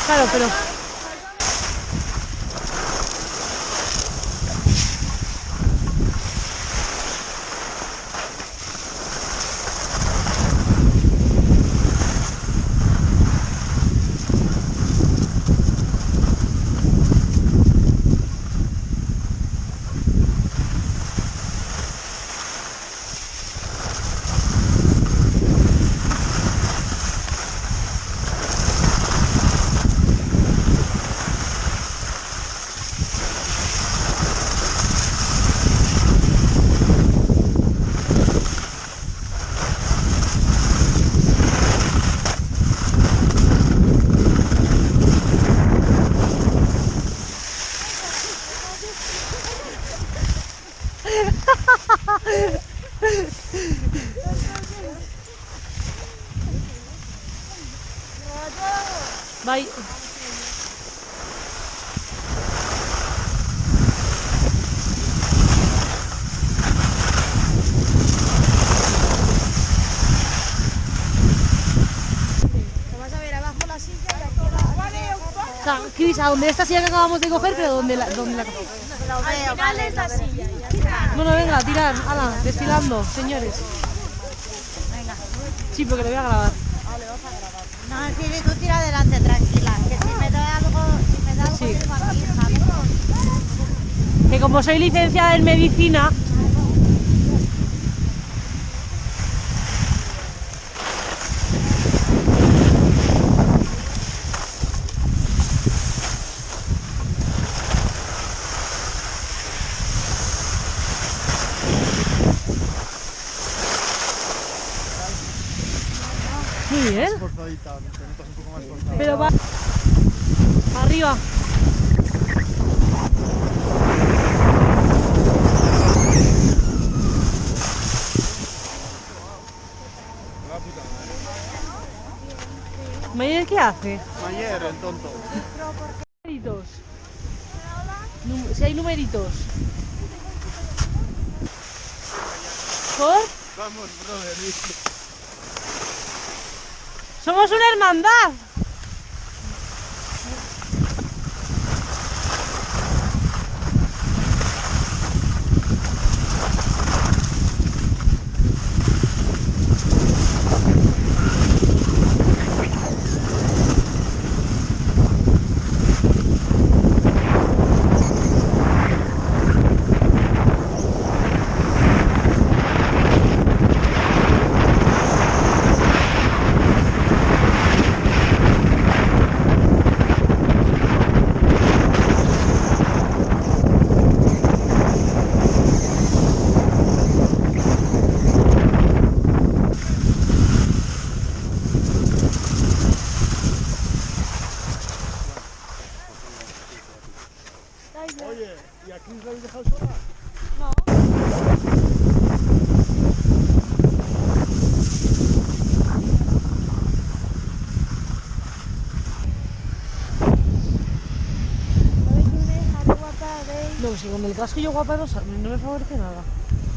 Claro, pero... Bye. Vas a ver abajo la silla y aquí la... Cris, a donde esta silla que acabamos de coger, pero donde la... Al final es la silla. Bueno, venga, tirar, ala, desfilando, señores. Venga. Sí, porque lo voy a grabar. No, si tú tira adelante, tranquila. Que si me da algo, Sí. digo aquí, ¿sabes? Que como soy licenciada en medicina... Muy bien. Pero va... Arriba. ¿Mayer qué hace? Mayer, el tonto. Numeritos. Si hay numeritos. ¿Por? Vamos, brother. ¡Somos una hermandad! Oye, ¿y aquí os habéis dejado sola? No, si con el casco yo guapa no me favorece nada.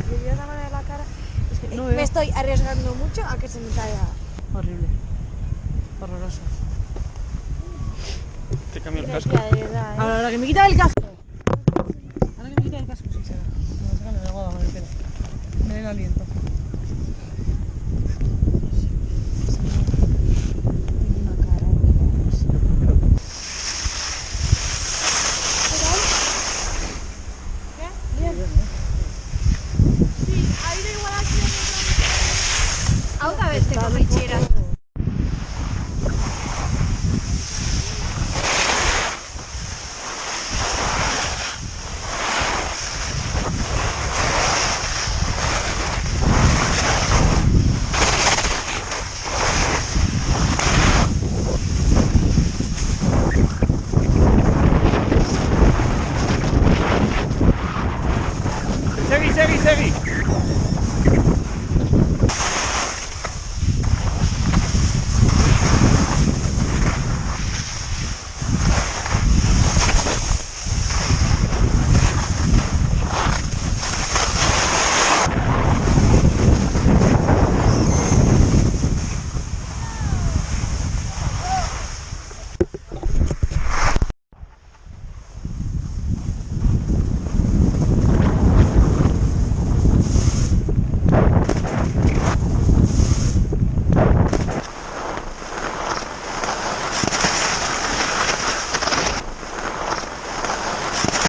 Y yo la mano de la cara. Es que No me veo. estoy arriesgando mucho a que se me caiga. Horrible. Horroroso. Te cambio el casco. Ahora que me quita el casco. Ahora que me quita el casco, sí será. No, sácame de guada con el pelo. Me da el aliento. Otra vez te corrigiera. Segui, segui, segui.